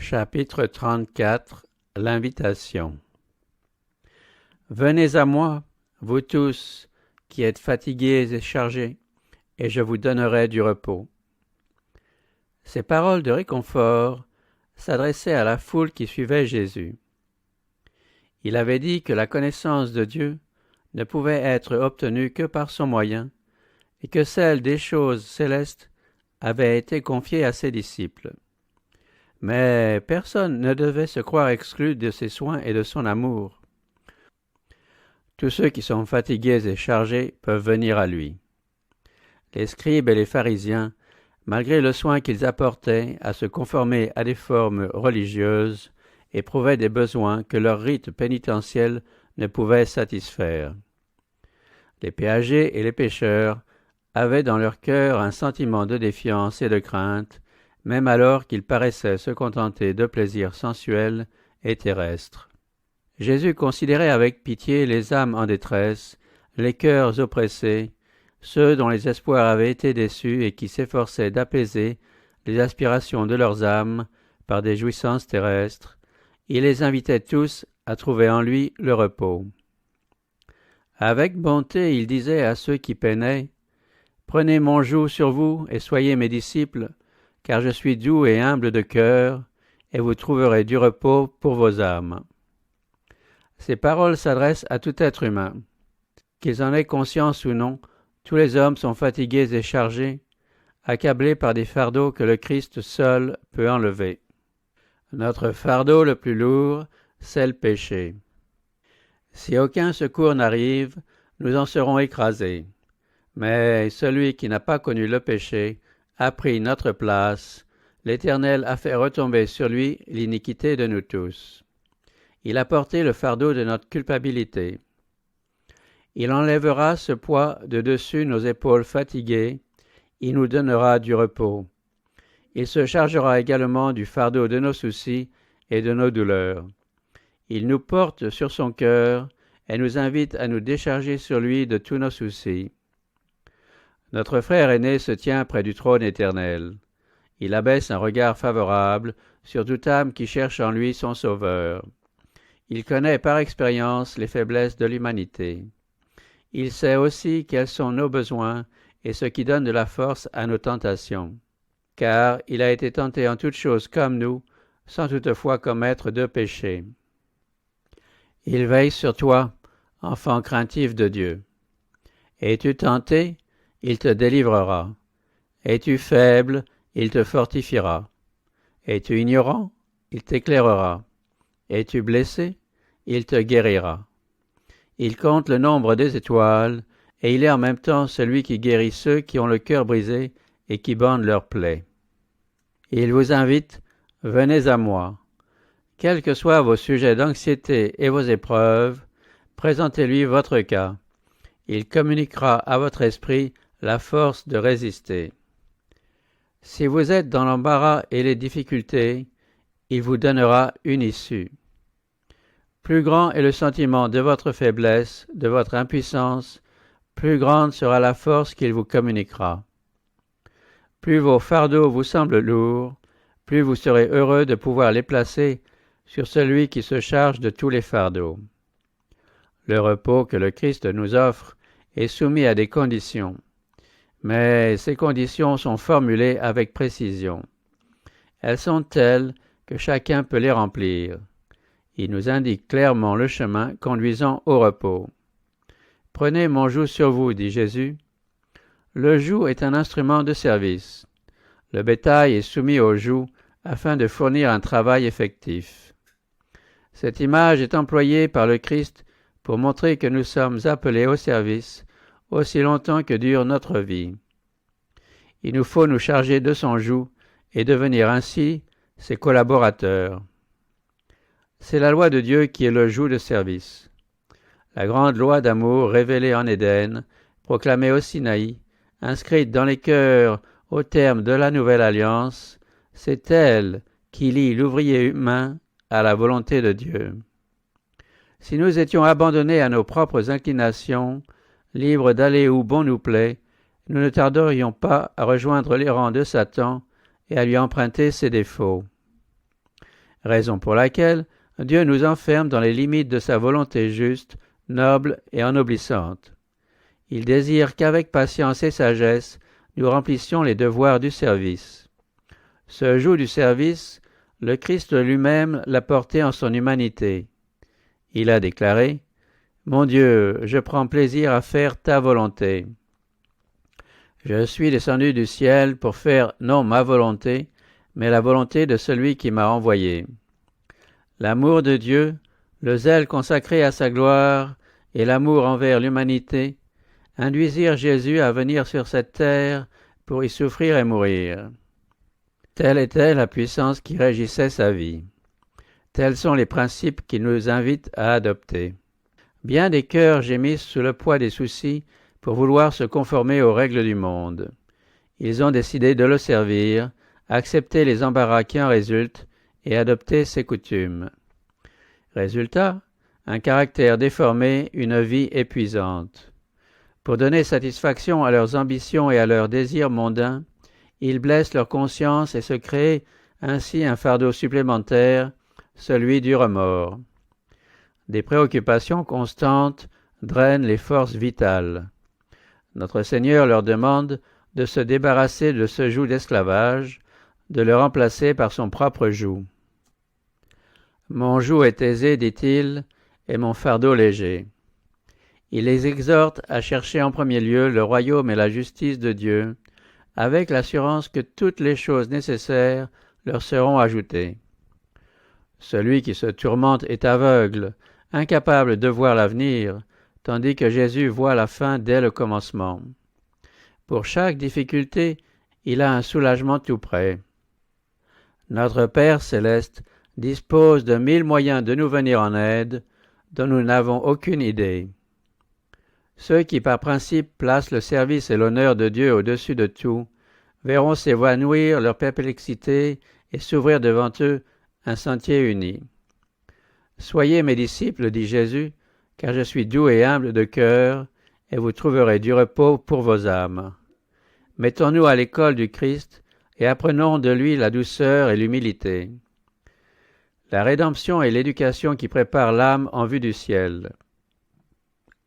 Chapitre 34 L'invitation. Venez à moi, vous tous qui êtes fatigués et chargés, et je vous donnerai du repos. Ces paroles de réconfort s'adressaient à la foule qui suivait Jésus. Il avait dit que la connaissance de Dieu ne pouvait être obtenue que par son moyen, et que celle des choses célestes avait été confiée à ses disciples. Mais personne ne devait se croire exclu de ses soins et de son amour. Tous ceux qui sont fatigués et chargés peuvent venir à lui. Les scribes et les pharisiens, malgré le soin qu'ils apportaient à se conformer à des formes religieuses, éprouvaient des besoins que leur rite pénitentiel ne pouvait satisfaire. Les péagers et les pécheurs avaient dans leur cœur un sentiment de défiance et de crainte, même alors qu'ils paraissaient se contenter de plaisirs sensuels et terrestres. Jésus considérait avec pitié les âmes en détresse, les cœurs oppressés, ceux dont les espoirs avaient été déçus et qui s'efforçaient d'apaiser les aspirations de leurs âmes par des jouissances terrestres. Il les invitait tous à trouver en lui le repos. Avec bonté, il disait à ceux qui peinaient : « Prenez mon joug sur vous et soyez mes disciples, car je suis doux et humble de cœur, et vous trouverez du repos pour vos âmes. » Ces paroles s'adressent à tout être humain. Qu'ils en aient conscience ou non, tous les hommes sont fatigués et chargés, accablés par des fardeaux que le Christ seul peut enlever. Notre fardeau le plus lourd, c'est le péché. Si aucun secours n'arrive, nous en serons écrasés. Mais celui qui n'a pas connu le péché a pris notre place. L'Éternel a fait retomber sur lui l'iniquité de nous tous. Il a porté le fardeau de notre culpabilité. Il enlèvera ce poids de dessus nos épaules fatiguées. Il nous donnera du repos. Il se chargera également du fardeau de nos soucis et de nos douleurs. Il nous porte sur son cœur et nous invite à nous décharger sur lui de tous nos soucis. Notre frère aîné se tient près du trône éternel. Il abaisse un regard favorable sur toute âme qui cherche en lui son sauveur. Il connaît par expérience les faiblesses de l'humanité. Il sait aussi quels sont nos besoins et ce qui donne de la force à nos tentations. Car il a été tenté en toutes choses comme nous, sans toutefois commettre de péché. Il veille sur toi, enfant craintif de Dieu. Es-tu tenté ? Il te délivrera. Es-tu faible ? Il te fortifiera. Es-tu ignorant ? Il t'éclairera. Es-tu blessé ? Il te guérira. Il compte le nombre des étoiles, et il est en même temps celui qui guérit ceux qui ont le cœur brisé et qui bandent leurs plaies. Il vous invite, venez à moi. Quels que soient vos sujets d'anxiété et vos épreuves, présentez-lui votre cas. Il communiquera à votre esprit la force de résister. Si vous êtes dans l'embarras et les difficultés, il vous donnera une issue. Plus grand est le sentiment de votre faiblesse, de votre impuissance, plus grande sera la force qu'il vous communiquera. Plus vos fardeaux vous semblent lourds, plus vous serez heureux de pouvoir les placer sur celui qui se charge de tous les fardeaux. Le repos que le Christ nous offre est soumis à des conditions. Mais ces conditions sont formulées avec précision. Elles sont telles que chacun peut les remplir. Il nous indique clairement le chemin conduisant au repos. « Prenez mon joug sur vous, dit Jésus. » Le joug est un instrument de service. Le bétail est soumis au joug afin de fournir un travail effectif. Cette image est employée par le Christ pour montrer que nous sommes appelés au service aussi longtemps que dure notre vie. Il nous faut nous charger de son joug et devenir ainsi ses collaborateurs. C'est la loi de Dieu qui est le joug de service. La grande loi d'amour révélée en Éden, proclamée au Sinaï, inscrite dans les cœurs au terme de la nouvelle alliance, c'est elle qui lie l'ouvrier humain à la volonté de Dieu. Si nous étions abandonnés à nos propres inclinations, libres d'aller où bon nous plaît, nous ne tarderions pas à rejoindre les rangs de Satan et à lui emprunter ses défauts. raison pour laquelle Dieu nous enferme dans les limites de sa volonté juste, noble et ennoblissante. Il désire qu'avec patience et sagesse, nous remplissions les devoirs du service. Ce joug du service, le Christ lui-même l'a porté en son humanité. Il a déclaré « Mon Dieu, je prends plaisir à faire ta volonté. Je suis descendu du ciel pour faire non ma volonté, mais la volonté de celui qui m'a envoyé. » L'amour de Dieu, le zèle consacré à sa gloire et l'amour envers l'humanité induisirent Jésus à venir sur cette terre pour y souffrir et mourir. Telle était la puissance qui régissait sa vie. Tels sont les principes qu'il nous invite à adopter. Bien des cœurs gémissent sous le poids des soucis pour vouloir se conformer aux règles du monde. Ils ont décidé de le servir, accepter les embarras qui en résultent et adopter ses coutumes. Résultat, un caractère déformé, une vie épuisante. Pour donner satisfaction à leurs ambitions et à leurs désirs mondains, ils blessent leur conscience et se créent ainsi un fardeau supplémentaire, celui du remords. Des préoccupations constantes drainent les forces vitales. Notre Seigneur leur demande de se débarrasser de ce joug d'esclavage, de le remplacer par son propre joug. « Mon joug est aisé, dit-il, et mon fardeau léger. » Il les exhorte à chercher en premier lieu le royaume et la justice de Dieu, avec l'assurance que toutes les choses nécessaires leur seront ajoutées. Celui qui se tourmente est aveugle, incapable de voir l'avenir, tandis que Jésus voit la fin dès le commencement. Pour chaque difficulté, il a un soulagement tout près. Notre Père céleste dispose de 1000 moyens de nous venir en aide, dont nous n'avons aucune idée. Ceux qui par principe placent le service et l'honneur de Dieu au-dessus de tout, verront s'évanouir leur perplexité et s'ouvrir devant eux un sentier uni. « Soyez mes disciples, dit Jésus, car je suis doux et humble de cœur, et vous trouverez du repos pour vos âmes. » Mettons-nous à l'école du Christ et apprenons de lui la douceur et l'humilité. La rédemption est l'éducation qui prépare l'âme en vue du ciel.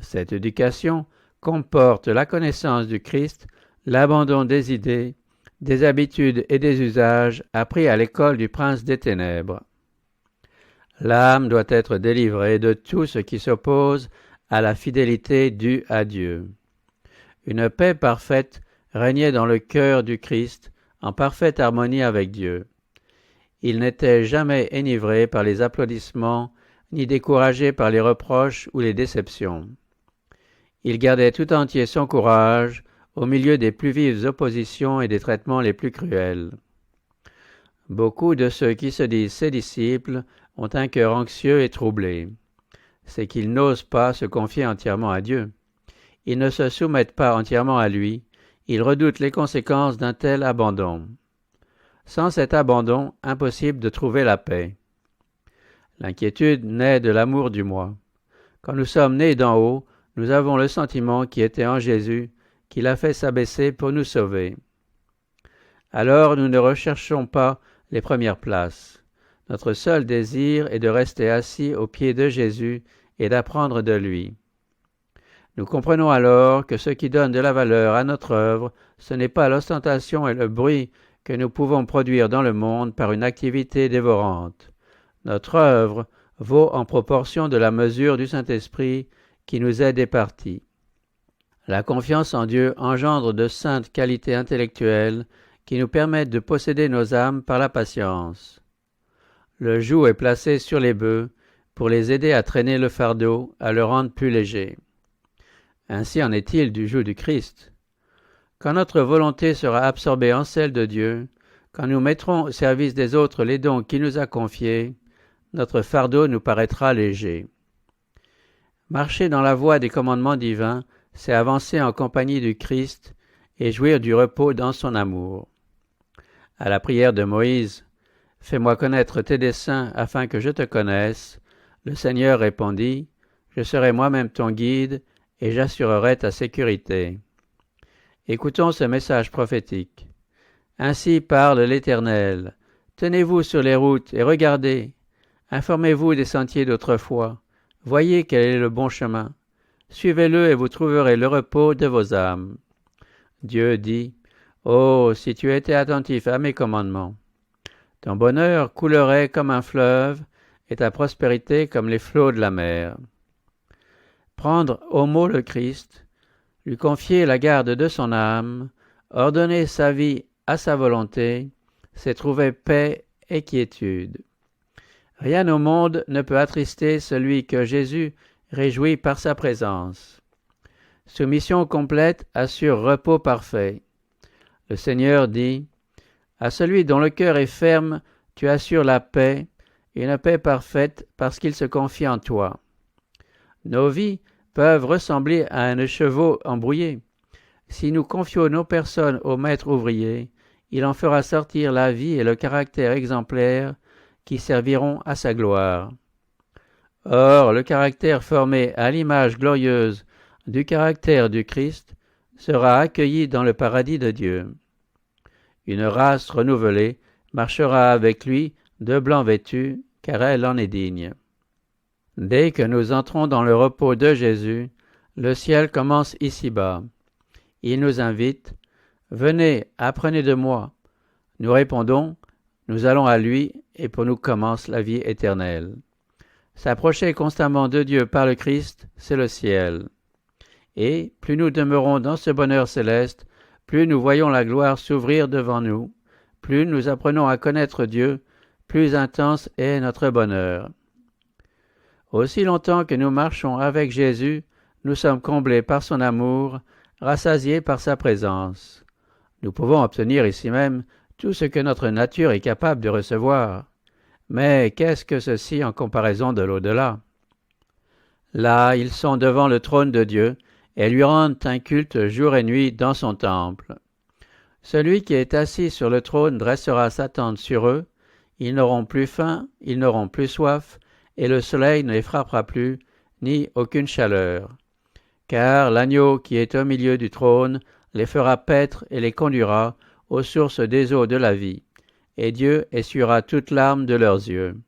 Cette éducation comporte la connaissance du Christ, l'abandon des idées, des habitudes et des usages appris à l'école du prince des ténèbres. L'âme doit être délivrée de tout ce qui s'oppose à la fidélité due à Dieu. Une paix parfaite régnait dans le cœur du Christ, en parfaite harmonie avec Dieu. Il n'était jamais enivré par les applaudissements, ni découragé par les reproches ou les déceptions. Il gardait tout entier son courage au milieu des plus vives oppositions et des traitements les plus cruels. Beaucoup de ceux qui se disent ses disciples ont un cœur anxieux et troublé. C'est qu'ils n'osent pas se confier entièrement à Dieu. Ils ne se soumettent pas entièrement à lui, ils redoutent les conséquences d'un tel abandon. Sans cet abandon, impossible de trouver la paix. L'inquiétude naît de l'amour du moi. Quand nous sommes nés d'en haut, nous avons le sentiment qui était en Jésus, qu'il a fait s'abaisser pour nous sauver. Alors nous ne recherchons pas les premières places. Notre seul désir est de rester assis aux pieds de Jésus et d'apprendre de lui. Nous comprenons alors que ce qui donne de la valeur à notre œuvre, ce n'est pas l'ostentation et le bruit que nous pouvons produire dans le monde par une activité dévorante. Notre œuvre vaut en proportion de la mesure du Saint-Esprit qui nous est départi. La confiance en Dieu engendre de saintes qualités intellectuelles qui nous permettent de posséder nos âmes par la patience. Le joug est placé sur les bœufs pour les aider à traîner le fardeau, à le rendre plus léger. Ainsi en est-il du joug du Christ. Quand notre volonté sera absorbée en celle de Dieu, quand nous mettrons au service des autres les dons qu'il nous a confiés, notre fardeau nous paraîtra léger. Marcher dans la voie des commandements divins, c'est avancer en compagnie du Christ et jouir du repos dans son amour. À la prière de Moïse, « Fais-moi connaître tes desseins afin que je te connaisse », le Seigneur répondit, « Je serai moi-même ton guide et j'assurerai ta sécurité. » Écoutons ce message prophétique. Ainsi parle l'Éternel, Tenez-vous sur les routes et regardez. Informez-vous des sentiers d'autrefois. Voyez quel est le bon chemin. Suivez-le et vous trouverez le repos de vos âmes. Dieu dit, oh, si tu étais attentif à mes commandements. Ton bonheur coulerait comme un fleuve et ta prospérité comme les flots de la mer. Prendre au mot le Christ, lui confier la garde de son âme, ordonner sa vie à sa volonté, c'est trouver paix et quiétude. Rien au monde ne peut attrister celui que Jésus réjouit par sa présence. Soumission complète assure repos parfait. Le Seigneur dit, à celui dont le cœur est ferme, tu assures la paix, une paix parfaite parce qu'il se confie en toi. Nos vies peuvent ressembler à un écheveau embrouillé. Si nous confions nos personnes au maître ouvrier, il en fera sortir la vie et le caractère exemplaire qui serviront à sa gloire. Or, le caractère formé à l'image glorieuse du caractère du Christ sera accueilli dans le paradis de Dieu. Une race renouvelée marchera avec lui de blanc vêtu, car elle en est digne. Dès que nous entrons dans le repos de Jésus, le ciel commence ici-bas. Il nous invite, « Venez, apprenez de moi. » Nous répondons, « Nous allons à lui, et pour nous commence la vie éternelle. » S'approcher constamment de Dieu par le Christ, c'est le ciel. Et plus nous demeurons dans ce bonheur céleste, plus nous voyons la gloire s'ouvrir devant nous, plus nous apprenons à connaître Dieu, plus intense est notre bonheur. Aussi longtemps que nous marchons avec Jésus, nous sommes comblés par son amour, rassasiés par sa présence. Nous pouvons obtenir ici même tout ce que notre nature est capable de recevoir. Mais qu'est-ce que ceci en comparaison de l'au-delà? Là, ils sont devant le trône de Dieu et lui rendent un culte jour et nuit dans son temple. Celui qui est assis sur le trône dressera sa tente sur eux, ils n'auront plus faim, ils n'auront plus soif, et le soleil ne les frappera plus, ni aucune chaleur. Car l'agneau qui est au milieu du trône les fera paître et les conduira aux sources des eaux de la vie, et Dieu essuiera toute larme de leurs yeux.